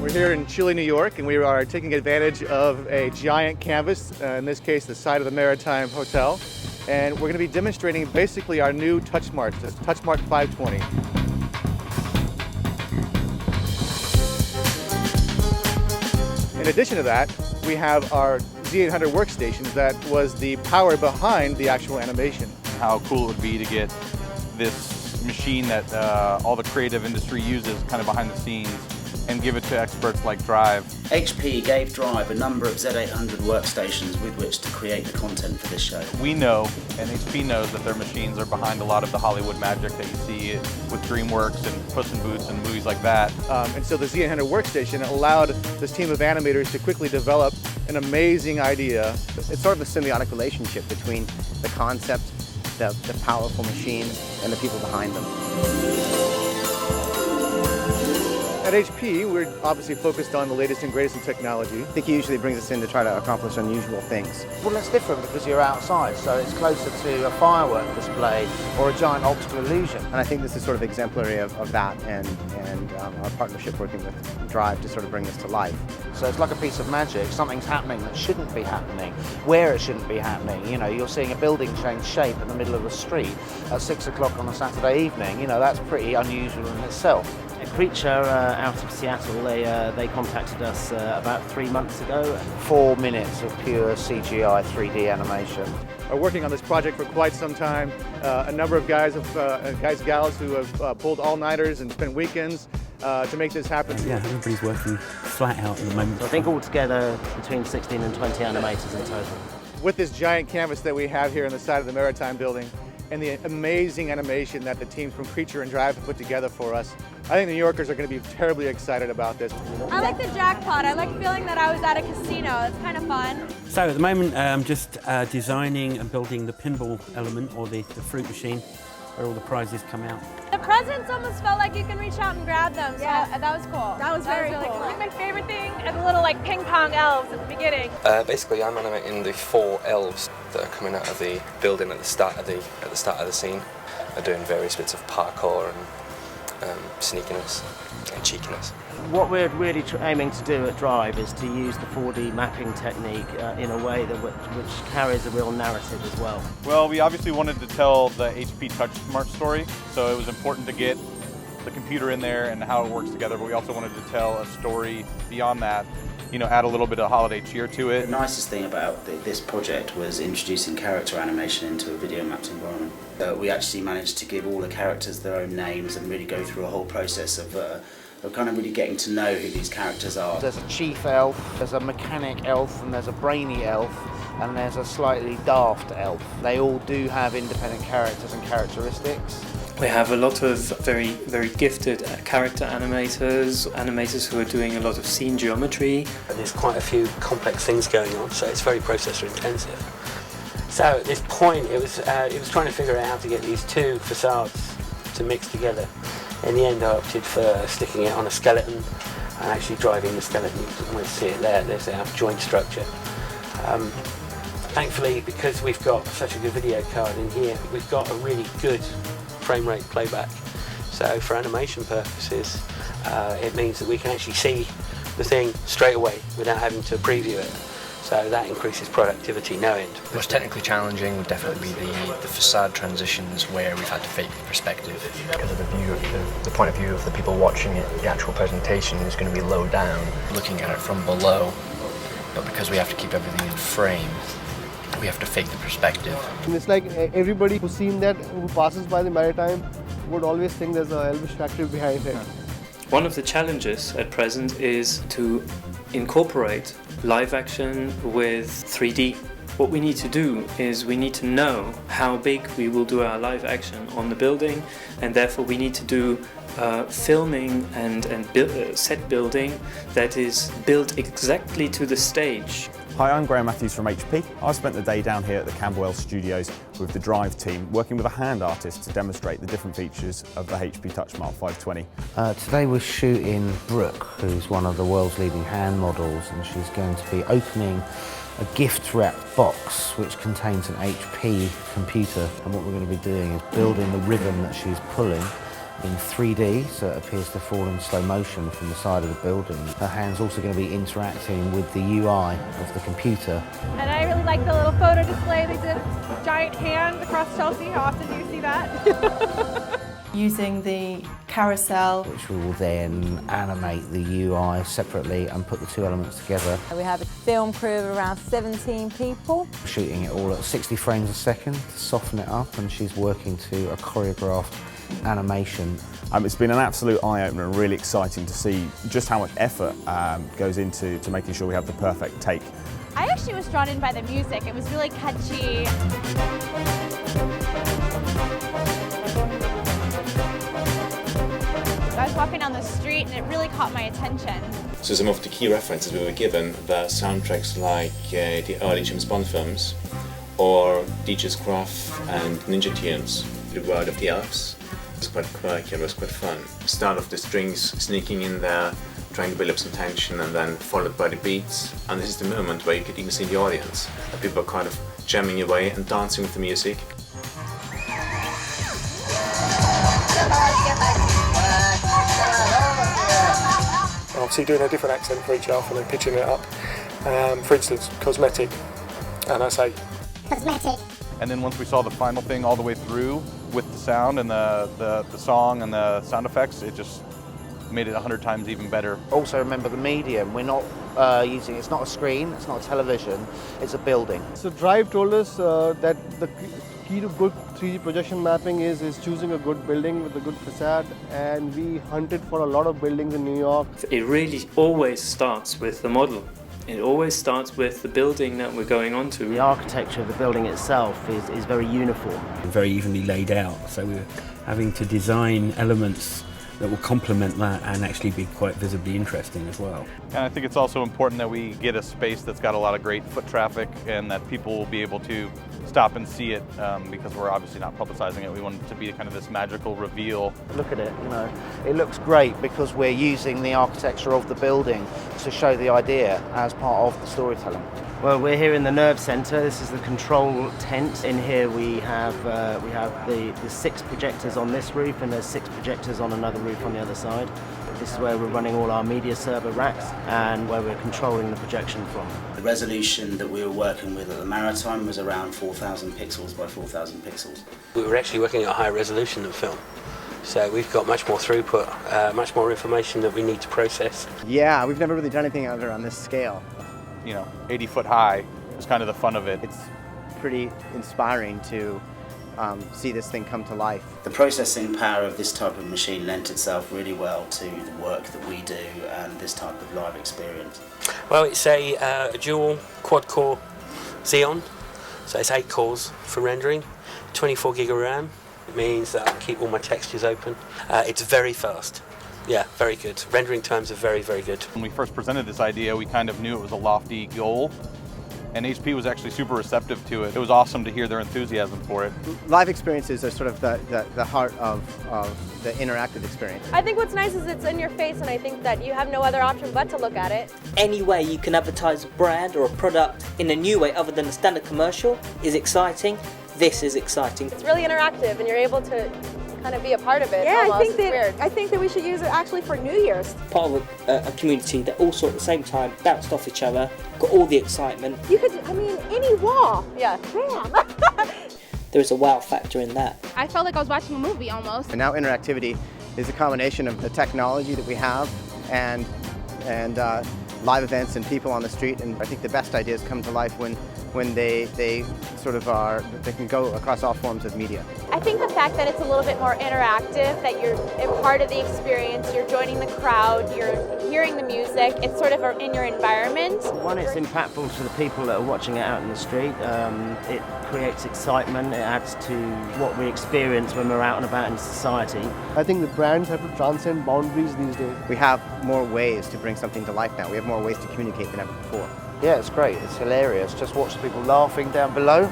We're here in Chile, New York, and we are taking advantage of a giant canvas, in this case the side of the Maritime Hotel, and we're going to be demonstrating basically our new Touchsmart, this Touchsmart 520. In addition to that, we have our Z800 workstations that was the power behind the actual animation. How cool it would be to get this machine that all the creative industry uses kind of behind the scenes and give it to experts like Drive. HP gave Drive a number of Z800 workstations with which to create the content for this show. We know, and HP knows, that their machines are behind a lot of the Hollywood magic that you see with DreamWorks and Puss in Boots and movies like that. And so the Z800 workstation allowed this team of animators to quickly develop an amazing idea. It's sort of a symbiotic relationship between the concept, the powerful machines, and the people behind them. At HP, we're obviously focused on the latest and greatest in technology. I think he usually brings us in to try to accomplish unusual things. Well, it's different because you're outside, so it's closer to a firework display or a giant optical illusion. And I think this is sort of exemplary of that and our partnership working with Drive to sort of bring this to life. So it's like a piece of magic. Something's happening that shouldn't be happening, where it shouldn't be happening. You know, you're seeing a building change shape in the middle of the street at 6 o'clock on a Saturday evening. You know, that's pretty unusual in itself. Creature out of Seattle, they contacted us about 3 months ago. 4 minutes of pure CGI 3D animation. Are working on this project for quite some time. A number of guys and gals who have pulled all-nighters and spent weekends to make this happen. Yeah, everybody's working flat out at the moment. So I think altogether between 16 and 20 animators in total. With this giant canvas that we have here on the side of the Maritime building and the amazing animation that the team from Creature and Drive have put together for us, I think the New Yorkers are going to be terribly excited about this. I like the jackpot. I like feeling that I was at a casino. It's kind of fun. So at the moment, I'm just designing and building the pinball element, or the fruit machine, where all the prizes come out. The presents almost felt like you can reach out and grab them, so yeah. That was cool. That was very cool. I think my favorite thing are the little like ping pong elves at the beginning. Basically, I'm animating the 4 elves that are coming out of the building at the start of the scene. They're doing various bits of parkour and sneakiness and cheekiness. What we're really aiming to do at Drive is to use the 4D mapping technique in a way that which carries a real narrative as well. Well, we obviously wanted to tell the HP Touchsmart story, so it was important to get the computer in there and how it works together, but we also wanted to tell a story beyond that, you know, add a little bit of holiday cheer to it. The nicest thing about this project was introducing character animation into a video mapped environment. We actually managed to give all the characters their own names and really go through a whole process of kind of really getting to know who these characters are. There's a chief elf, there's a mechanic elf, and there's a brainy elf, and there's a slightly daft elf. They all do have independent characters and characteristics. We have a lot of very, very gifted character animators who are doing a lot of scene geometry. There's quite a few complex things going on, so it's very processor intensive. So at this point, it was trying to figure out how to get these 2 facades to mix together. In the end, I opted for sticking it on a skeleton and actually driving the skeleton. You can almost see it there. There's our joint structure. Thankfully, because we've got such a good video card in here, we've got a really good frame rate playback. So for animation purposes, it means that we can actually see the thing straight away without having to preview it. So that increases productivity no end. Most technically challenging would definitely be the facade transitions, where we've had to fake the perspective. Because of the point of view of the people watching it, the actual presentation is going to be low down, looking at it from below. But because we have to keep everything in frame, we have to fake the perspective. And it's like everybody who's seen that, who passes by the Maritime, would always think there's a Elvish factory behind it. One of the challenges at present is to incorporate live action with 3D. What we need to do is we need to know how big we will do our live action on the building, and therefore we need to do filming and set building that is built exactly to the stage. Hi, I'm Graham Matthews from HP. I spent the day down here at the Camberwell studios with the Drive team, working with a hand artist to demonstrate the different features of the HP Touchsmart 520. Today we're shooting Brooke, who's one of the world's leading hand models, and she's going to be opening a gift-wrapped box which contains an HP computer, and what we're going to be doing is building the ribbon that she's pulling in 3D, so it appears to fall in slow motion from the side of the building. Her hand's also going to be interacting with the UI of the computer. And I really like the little photo display. They did a giant hand across Chelsea. How often do you see that? Using the carousel. Which will then animate the UI separately and put the two elements together. We have a film crew of around 17 people. Shooting it all at 60 frames a second to soften it up, and she's working to a choreographed animation. It's been an absolute eye-opener and really exciting to see just how much effort goes into making sure we have the perfect take. I actually was drawn in by the music. It was really catchy. I was walking down the street and it really caught my attention. So some of the key references we were given were soundtracks like the early James Bond films or DJ's Gruff and Ninja Tunes, The World of the Elves. It was quite quirky, it was quite fun. Start of the strings sneaking in there, trying to build up some tension, and then followed by the beats. And this is the moment where you could even see the audience. People are kind of jamming away and dancing with the music. Obviously doing a different accent for each half and then pitching it up. For instance, cosmetic, and I say cosmetic. And then once we saw the final thing all the way through with the sound and the song and the sound effects, it just made it 100 times even better. Also remember the medium, we're not using, it's not a screen, it's not a television, it's a building. So Drive told us that the key to good 3D projection mapping is choosing a good building with a good facade, and we hunted for a lot of buildings in New York. It really always starts with the model. It always starts with the building that we're going on to. The architecture of the building itself is very uniform. Very evenly laid out, so we're having to design elements that will complement that and actually be quite visibly interesting as well. And I think it's also important that we get a space that's got a lot of great foot traffic and that people will be able to stop and see it because we're obviously not publicizing it. We want it to be kind of this magical reveal. Look at it, you know, it looks great because we're using the architecture of the building to show the idea as part of the storytelling. Well, we're here in the Nerve Centre. This is the control tent. In here we have the 6 projectors on this roof, and there's 6 projectors on another roof on the other side. This is where we're running all our media server racks and where we're controlling the projection from. The resolution that we were working with at the Maritime was around 4,000 pixels by 4,000 pixels. We were actually working at a higher resolution than film. So we've got much more throughput, much more information that we need to process. Yeah, we've never really done anything out there on this scale. You know, 80 foot high is kind of the fun of it. It's pretty inspiring to see this thing come to life. The processing power of this type of machine lent itself really well to the work that we do and this type of live experience. Well, it's a dual quad-core Xeon, so it's 8 cores for rendering, 24 gig of RAM. It means that I can keep all my textures open. It's very fast. Yeah, very good. Rendering times are very, very good. When we first presented this idea, we kind of knew it was a lofty goal, and HP was actually super receptive to it. It was awesome to hear their enthusiasm for it. Live experiences are sort of the heart of the interactive experience. I think what's nice is it's in your face, and I think that you have no other option but to look at it. Any way you can advertise a brand or a product in a new way other than a standard commercial is exciting. This is exciting. It's really interactive, and you're able to kind of be a part of it. Yeah, almost. I think that we should use it actually for New Year's. Part of a community that all saw at the same time, bounced off each other, got all the excitement. You could, I mean, any wall. Yeah. Bam. There is a wow factor in that. I felt like I was watching a movie almost. And now interactivity is a combination of the technology that we have and live events and people on the street, and I think the best ideas come to life when they sort of are, they can go across all forms of media. I think the fact that it's a little bit more interactive, that you're a part of the experience, you're joining the crowd, you're hearing the music, it's sort of in your environment. One, it's impactful to the people that are watching it out in the street. It creates excitement, it adds to what we experience when we're out and about in society. I think the brands have to transcend boundaries these days. We have more ways to bring something to life now. We have more ways to communicate than ever before. Yeah, it's great, it's hilarious. Just watch the people laughing down below.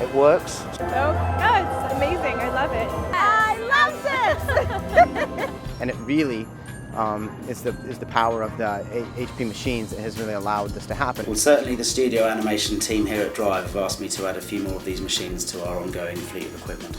It works. Oh, it's amazing. I love it. I love this! And it really is the power of the HP machines that has really allowed this to happen. Well, certainly the studio animation team here at Drive have asked me to add a few more of these machines to our ongoing fleet of equipment.